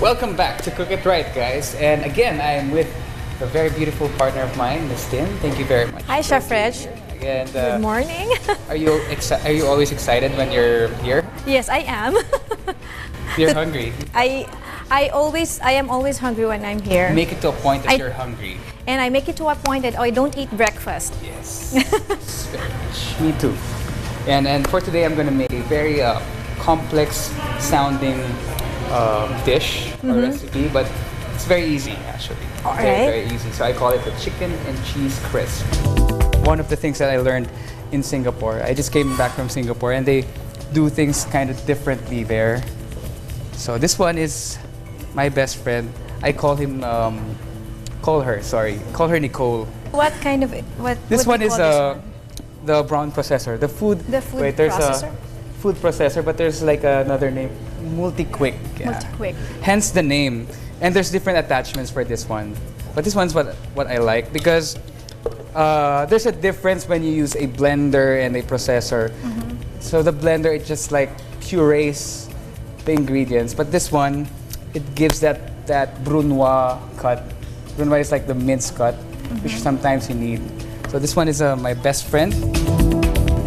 Welcome back to Cook It Right, guys. And again, I am with a very beautiful partner of mine, Miss Tin. Thank you very much. Hi, Chef Reg. And, Good morning. Are you always excited when you're here? Yes, I am. You're hungry. I am always hungry when I'm here. Make it to a point that you're hungry. And I make it to a point that I don't eat breakfast. Yes. Very much. Me too. And for today, I'm going to make a very complex sounding dish or recipe, but it's very easy actually. Very easy. So I call it the chicken and cheese crisp. One of the things that I learned in Singapore, I just came back from Singapore and they do things kind of differently there. So this one is my best friend. I call him, call her Nicole. What kind of, This what one is this the brown processor. The food processor? Food processor, but there's like another name, multi-quick. Yeah. Multi-quick. Hence the name. And there's different attachments for this one. But this one's what I like because there's a difference when you use a blender and a processor. So the blender, it just like purees the ingredients. But this one, it gives that brunoise cut. Brunoise is like the mince cut, which sometimes you need. So this one is my best friend.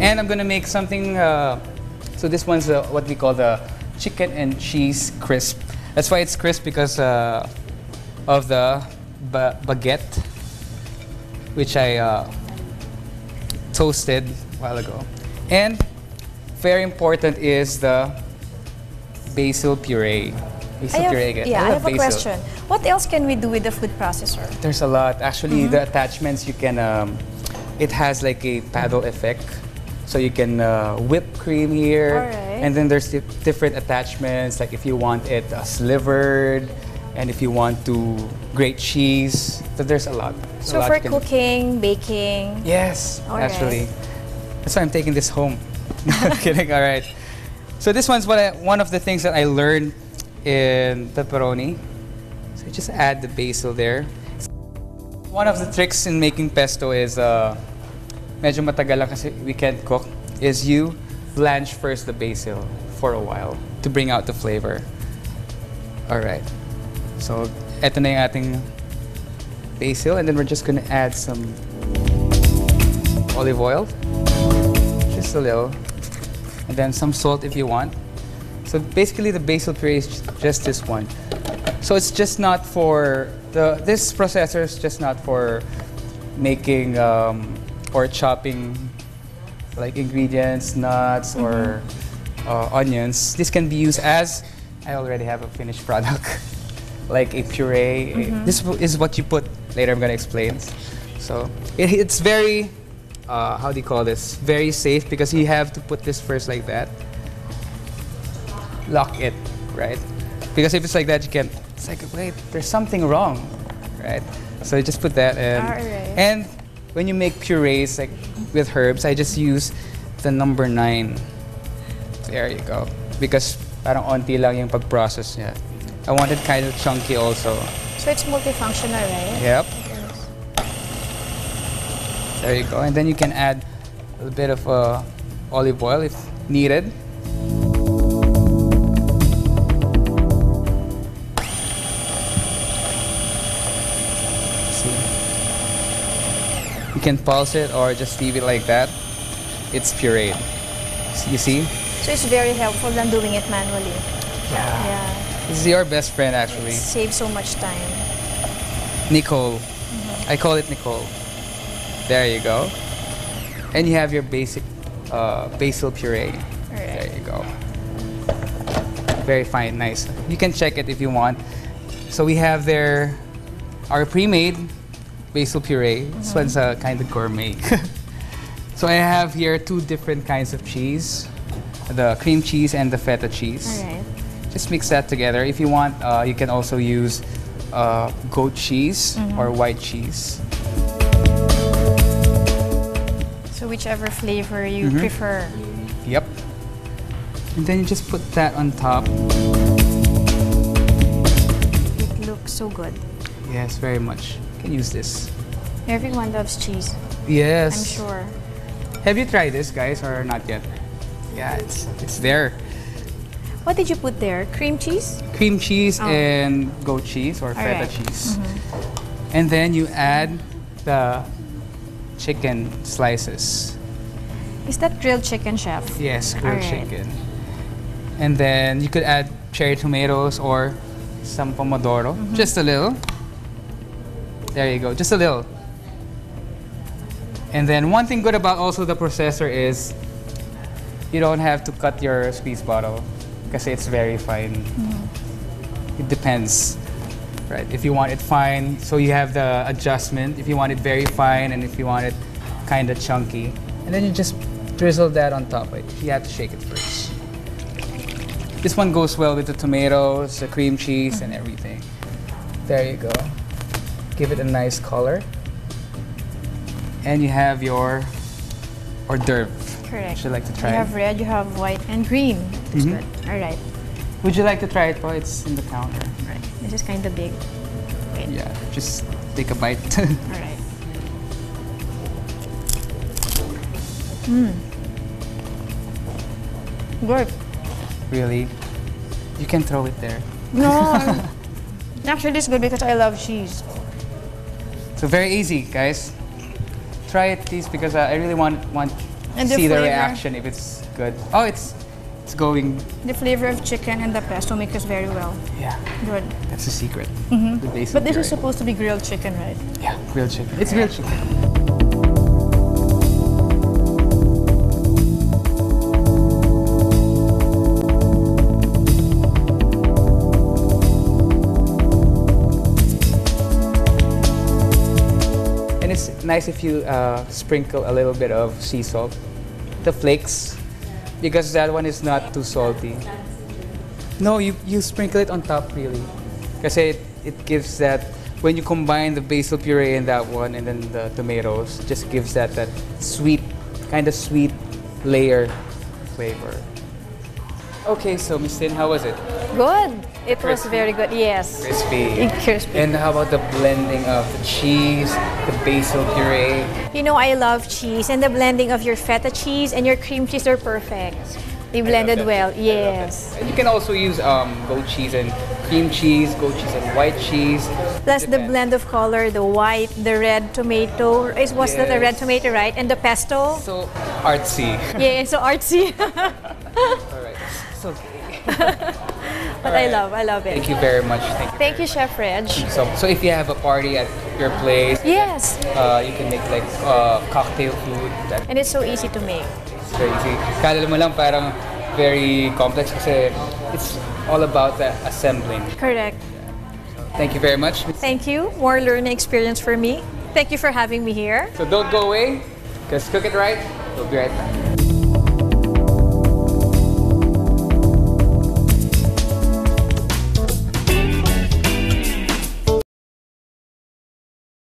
And I'm gonna make something, so this one's what we call the chicken and cheese crisp. That's why it's crisp because of the baguette, which I toasted a while ago. And very important is the basil puree. I have a question. What else can we do with the food processor? There's a lot. Actually, the attachments you can, it has like a paddle effect. So you can whip cream here, and then there's different attachments. Like if you want it slivered, and if you want to grate cheese, so there's a lot. So for cooking, baking. Yes, actually, that's why I'm taking this home. Kidding. All right. So this one's one of the things that I learned in pepperoni. So you just add the basil there. One of the tricks in making pesto is. Medyo matagal lang kasi we can't cook, is you blanch first the basil for a while to bring out the flavor. Alright. So, eto na yung ating basil and then we're just gonna add some olive oil. Just a little. And then some salt if you want. So basically the basil puree is just this one. So it's just not for, this processor is just not for making or chopping like ingredients, nuts, or onions. This can be used as, I already have a finished product, like a puree. This is what you put, later I'm gonna explain. So it's very, how do you call this? Very safe because you have to put this first like that. Lock it, right? Because if it's like that, you can, it's like, wait, there's something wrong, right? So you just put that in. And when you make purees like with herbs, I just use the number 9. There you go. Because parang onti lang yung pag-process niya. I want it kind of chunky also. So it's multifunctional, right? Yep. There you go. And then you can add a little bit of olive oil if needed. You can pulse it or just leave it like that. It's pureed. You see? So it's very helpful than doing it manually. Yeah. This is your best friend actually. It saves so much time. Nicole. I call it Nicole. There you go. And you have your basic basil puree. There you go. Very fine, nice. You can check it if you want. So we have there our pre-made basil puree. This one's kind of gourmet. So I have here 2 different kinds of cheese, the cream cheese and the feta cheese. Just mix that together. If you want, you can also use goat cheese or white cheese. So whichever flavor you prefer. Yep. And then you just put that on top. It looks so good. Yes, very much. You can use this. Everyone loves cheese. Yes. I'm sure. Have you tried this, guys, or not yet? Yeah, it's there. What did you put there? Cream cheese? Cream cheese and goat cheese or feta right. cheese. And then you add the chicken slices. Is that grilled chicken, chef? Yes, grilled Alright. chicken. And then you could add cherry tomatoes or some pomodoro. Just a little. There you go, just a little. And then one thing good about also the processor is you don't have to cut your squeeze bottle because it's very fine. It depends, right? If you want it fine, so you have the adjustment. If you want it very fine and if you want it kind of chunky. And then you just drizzle that on top. Right? You have to shake it first. This one goes well with the tomatoes, the cream cheese, and everything. There you go. Give it a nice color. And you have your hors d'oeuvre. Correct. Would you like to try You it? have red, you have white, and green. That's good. All right. Would you like to try it, po? It's in the counter. Right. This is kind of big. Wait. Yeah, just take a bite. All right. Good. Really? You can throw it there. No. Actually, it's good because I love cheese. So very easy, guys. Try it, please, because I really want to And the see the flavor. reaction if it's good. Oh, it's going. The flavor of chicken and the pesto make us very well. Yeah, Good. that's the secret. The basil But this is puree. supposed to be grilled chicken, right? Yeah, grilled chicken. It's grilled chicken. And it's nice if you sprinkle a little bit of sea salt, the flakes, because that one is not too salty. No, you sprinkle it on top really, because it gives that, when you combine the basil puree and that one and then the tomatoes, just gives that sweet, kind of sweet layer flavor. Okay, so Miss Tin, how was it? Good. It was Crispy. very good. Yes. Crispy. Crispy. And how about the blending of the cheese, the basil puree? You know, I love cheese, and the blending of your feta cheese and your cream cheese are perfect. They blended well. Yes. And you can also use goat cheese and cream cheese, goat cheese and white cheese. Plus the Depends. blend of color, the white, the red tomato. Was that the red Yes. tomato, right? And the pesto. So artsy. Yeah, it's so artsy. All right. It's okay. But I love it. Thank you very much. Thank you. Thank you, Chef Reg. So if you have a party at your place, Yes. you can make like cocktail food. That's And it's so easy to make. very easy. Kala mo lang parang very complex kasi it's all about the assembling. Correct. Thank you very much. Thank you. More learning experience for me. Thank you for having me here. So don't go away, because Cook It Right, we'll be right back.